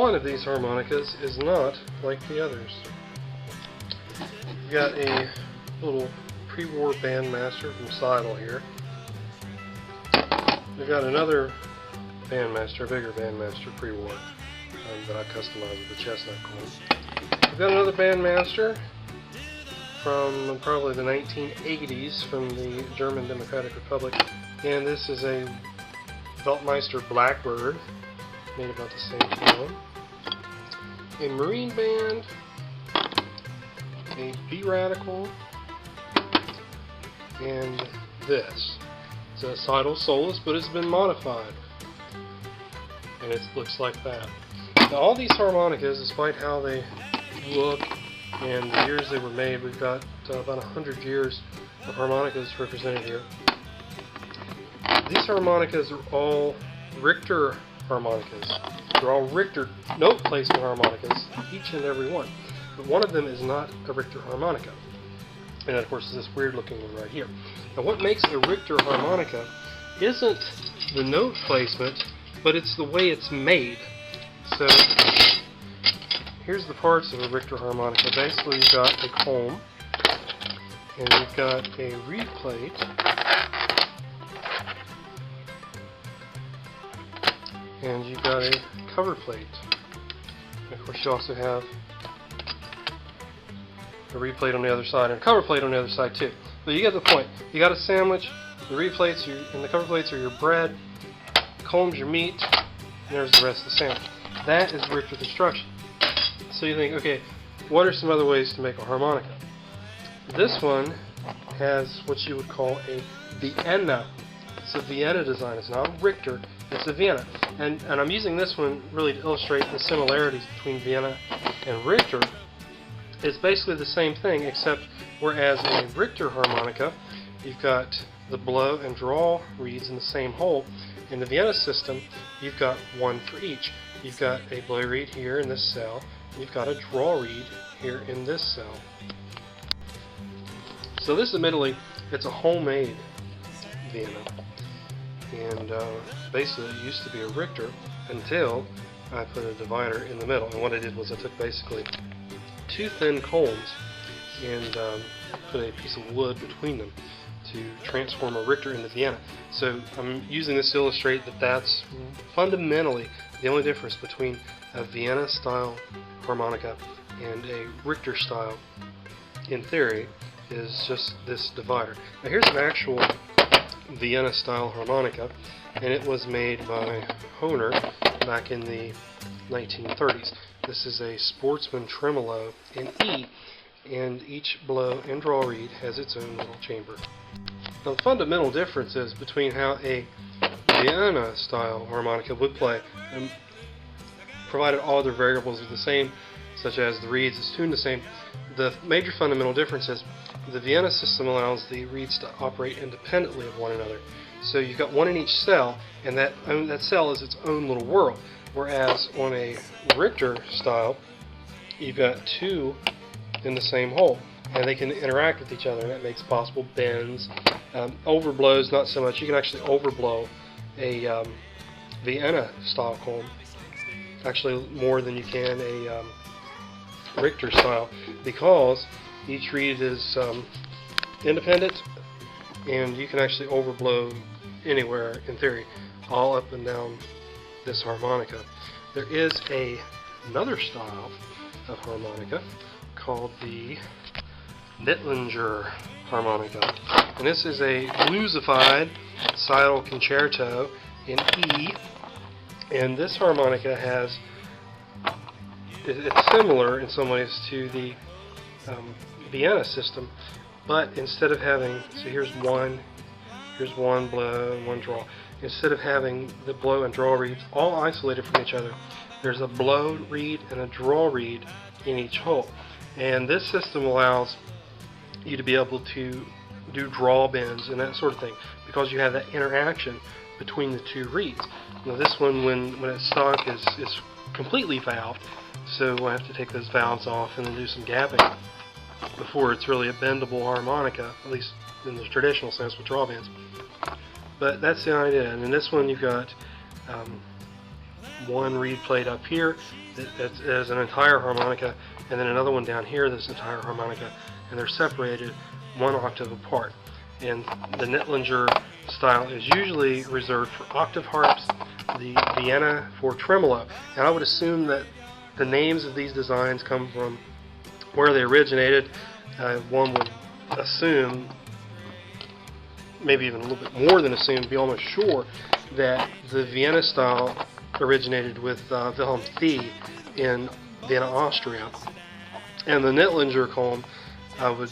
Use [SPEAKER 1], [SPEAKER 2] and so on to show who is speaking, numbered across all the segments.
[SPEAKER 1] one of these harmonicas is not like the others. You've got a little Prewar Bandmaster from Seydel here. We've got another Bandmaster, bigger Bandmaster Prewar that I customized with the chestnut chord. We've got another Bandmaster from probably the 1980s from the German Democratic Republic, and this is a Weltmeister Blackbird, made about the same time. A Marine Band, a B Radical, and this. It's a Seydel Solist, but it's been modified, and it looks like that. Now, all these harmonicas, despite how they look and the years they were made, we've got about 100 years of harmonicas represented here. These harmonicas are all Richter harmonicas. They're all Richter note placement harmonicas, each and every one. But one of them is not a Richter harmonica. And of course, is this weird looking one right here. Now, what makes a Richter harmonica isn't the note placement, but it's the way it's made. So, here's the parts of a Richter harmonica. Basically, you've got a comb, and you've got a reed plate, and you've got a cover plate. And of course, you also have a reed plate on the other side and a cover plate on the other side too. But you get the point. You got a sandwich. The reed plates and the cover plates are your bread. The comb's your meat. And there's the rest of the sandwich. That is Richter construction. So you think, okay, what are some other ways to make a harmonica? This one has what you would call a Vienna. It's a Vienna design. It's not Richter. It's a Vienna. And I'm using this one really to illustrate the similarities between Vienna and Richter. It's basically the same thing, except whereas in a Richter harmonica, you've got the blow and draw reeds in the same hole. In the Vienna system, you've got one for each. You've got a blow reed here in this cell. You've got a draw reed here in this cell. So this, admittedly, it's a homemade Vienna. And basically it used to be a Richter until I put a divider in the middle. And what I did was I took basically two thin combs and put a piece of wood between them to transform a Richter into Vienna. So I'm using this to illustrate that that's fundamentally the only difference between a Vienna style harmonica and a Richter style, in theory, is just this divider. Now here's an actual Vienna style harmonica, and it was made by Hohner back in the 1930s. This is a Sportsman Tremolo in E, and each blow and draw reed has its own little chamber. Now the fundamental differences between how a Vienna style harmonica would play, provided all their variables are the same, such as the reeds is tuned the same, the major fundamental difference is the Vienna system allows the reeds to operate independently of one another. So you've got one in each cell, and that cell is its own little world. Whereas on a Richter style, you've got two in the same hole, and they can interact with each other, and that makes possible bends. Overblows, not so much. You can actually overblow a Vienna style comb, actually more than you can a Richter style, because each reed is independent, and you can actually overblow anywhere in theory, all up and down this harmonica. There is another style of harmonica called the Nittlinger harmonica, and this is a Bluesified Seydel Concerto in E, and this harmonica has, it's similar in some ways to the Vienna system, but instead of having, so here's one blow and one draw. Instead of having the blow and draw reeds all isolated from each other, there's a blow reed and a draw reed in each hole. And this system allows you to be able to do draw bends and that sort of thing, because you have that interaction between the two reeds. Now this one, when it's stock, is completely valved, so we'll have to take those valves off and then do some gapping before it's really a bendable harmonica, at least in the traditional sense with draw bends. But that's the idea. And in this one you've got one reed plate up here that is an entire harmonica, and then another one down here that's an entire harmonica, and they're separated 1 octave apart. And the Nettlinger style is usually reserved for octave harps, the Vienna for tremolo. And I would assume that the names of these designs come from where they originated. One would assume, maybe even a little bit more than assume, be almost sure, that the Vienna style originated with Wilhelm Thiel in Vienna, Austria. And the Nettlinger comb, I would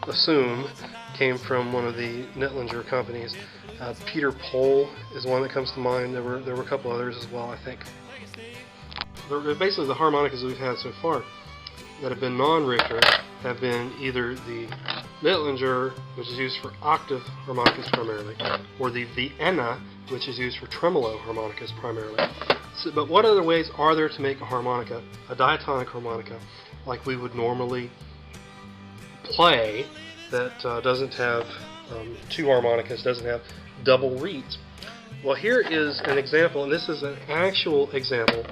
[SPEAKER 1] assume, came from one of the Nettlinger companies. Peter Pohl is one that comes to mind. There were a couple others as well, I think. Basically, the harmonicas we've had so far that have been non-Richter have been either the Nettlinger, which is used for octave harmonicas primarily, or the Vienna, which is used for tremolo harmonicas primarily. So, but what other ways are there to make a harmonica, a diatonic harmonica, like we would normally play, that doesn't have 2 harmonicas, doesn't have double reeds? Well, here is an example, and this is an actual example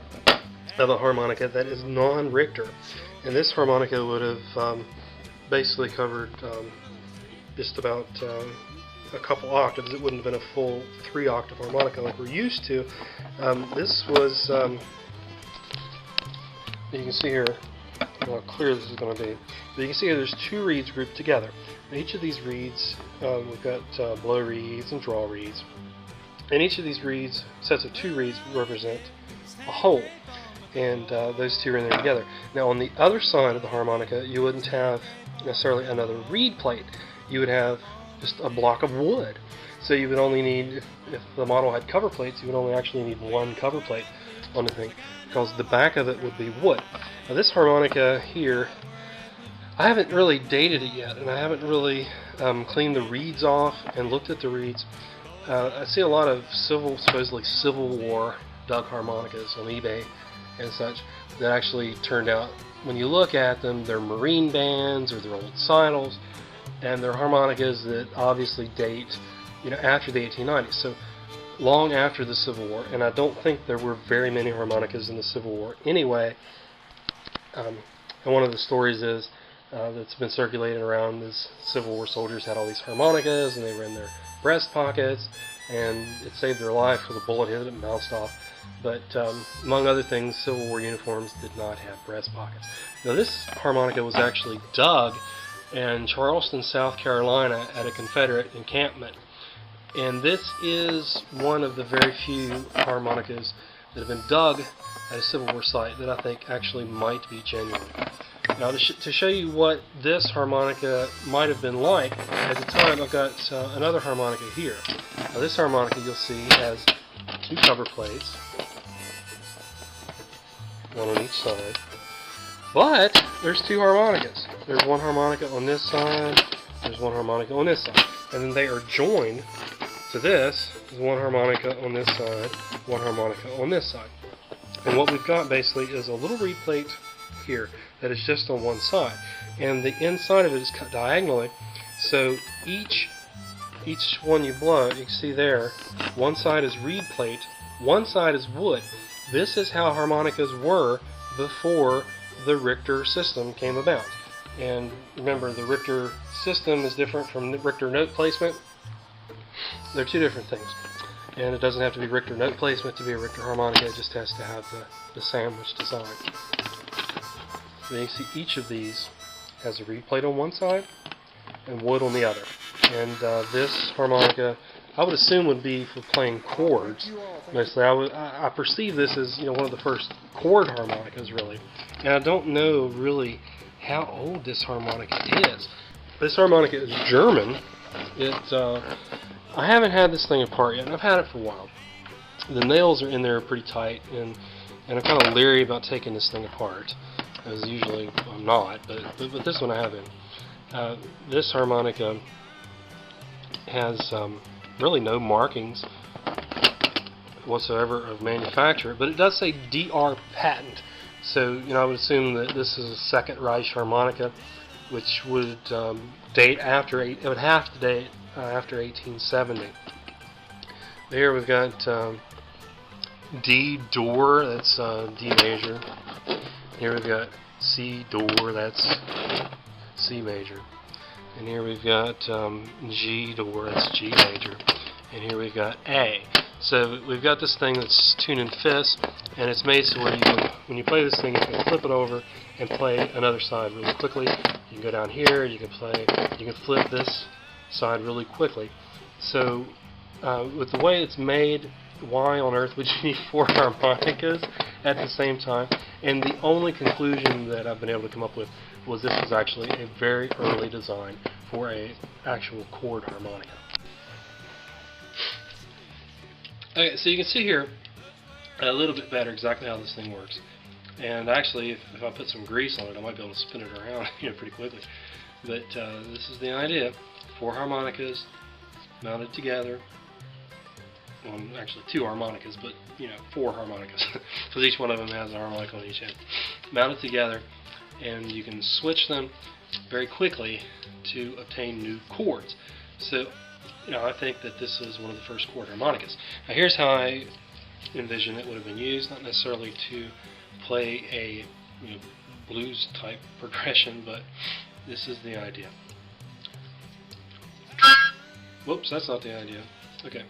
[SPEAKER 1] of a harmonica that is non-Richter. And this harmonica would have basically covered just about a couple octaves. It wouldn't have been a full 3-octave harmonica like we're used to. This was, you can see here how clear this is going to be. But you can see here there's 2 reeds grouped together. And each of these reeds, we've got blow reeds and draw reeds. And each of these reeds, sets of 2 reeds, represent a hole. And those 2 are in there together. Now on the other side of the harmonica, you wouldn't have necessarily another reed plate. You would have just a block of wood. So you would only need, if the model had cover plates, you would only actually need 1 cover plate on the thing, because the back of it would be wood. Now this harmonica here, I haven't really dated it yet, and I haven't really cleaned the reeds off and looked at the reeds. I see a lot of supposedly Civil War dug harmonicas on eBay and such that actually turned out, when you look at them, they're marine bands or they're old Seydels, and they're harmonicas that obviously date, after the 1890s, so long after the Civil War. And I don't think there were very many harmonicas in the Civil War anyway. And one of the stories is that's been circulating around is Civil War soldiers had all these harmonicas and they were in their breast pockets, and it saved their life because a bullet hit it and bounced off. But among other things, Civil War uniforms did not have breast pockets. Now this harmonica was actually dug in Charleston, South Carolina at a Confederate encampment. And this is one of the very few harmonicas that have been dug at a Civil War site that I think actually might be genuine. Now to show you what this harmonica might have been like at the time, I've got another harmonica here. Now this harmonica, you'll see, has 2 cover plates, 1 on each side. But there's 2 harmonicas. There's 1 harmonica on this side, there's 1 harmonica on this side. And then they are joined to this. There's 1 harmonica on this side, 1 harmonica on this side. And what we've got basically is a little reed plate here that is just on one side. And the inside of it is cut diagonally, so each one you blow, you can see there, one side is reed plate, one side is wood. This is how harmonicas were before the Richter system came about. And remember, the Richter system is different from the Richter note placement. They're 2 different things. And it doesn't have to be Richter note placement to be a Richter harmonica, it just has to have the sandwich design. So you see each of these has a reed plate on one side and wood on the other. And this harmonica, I would assume, would be for playing chords. Mostly, I perceive this as one of the first chord harmonicas, really. And I don't know really how old this harmonica is. This harmonica is German. I haven't had this thing apart yet, and I've had it for a while. The nails are in there pretty tight, and I'm kind of leery about taking this thing apart, as usually I'm not, but this one I have in. This harmonica has really no markings whatsoever of manufacturer, but it does say DR patent. So I would assume that this is a Second Reich harmonica, which would date after it would have to date after 1870. Here we've got D-dur, that's D major. Here we've got C-dur, that's C major. And here we've got G-dur, that's G major. And here we've got A. So we've got this thing that's tuned in fifths, and it's made so where you can, when you play this thing, you can flip it over and play another side really quickly. You can go down here, you can flip this side really quickly. So with the way it's made, why on earth would you need 4 harmonicas at the same time? And the only conclusion that I've been able to come up with was this was actually a very early design for an actual chord harmonica. Okay, so you can see here a little bit better exactly how this thing works. And actually, if I put some grease on it, I might be able to spin it around pretty quickly. But this is the idea. 4 harmonicas mounted together. Well, actually 2 harmonicas, but 4 harmonicas, because each one of them has a harmonica on each end. Mounted together, and you can switch them very quickly to obtain new chords. So, I think that this is one of the first chord harmonicas. Now, here's how I envision it would have been used, not necessarily to play a blues type progression, but this is the idea. Whoops, that's not the idea. Okay.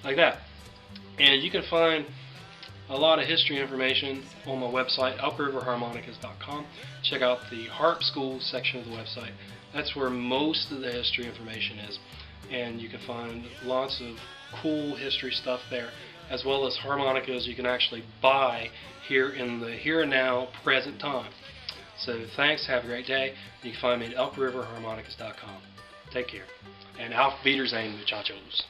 [SPEAKER 1] Like that. And you can find a lot of history information on my website, upriverharmonicas.com. Check out the harp school section of the website. That's where most of the history information is. And you can find lots of cool history stuff there, as well as harmonicas you can actually buy here in the here and now present time. So thanks, have a great day. You can find me at upriverharmonicas.com. Take care. And auf Wiedersehen, muchachos.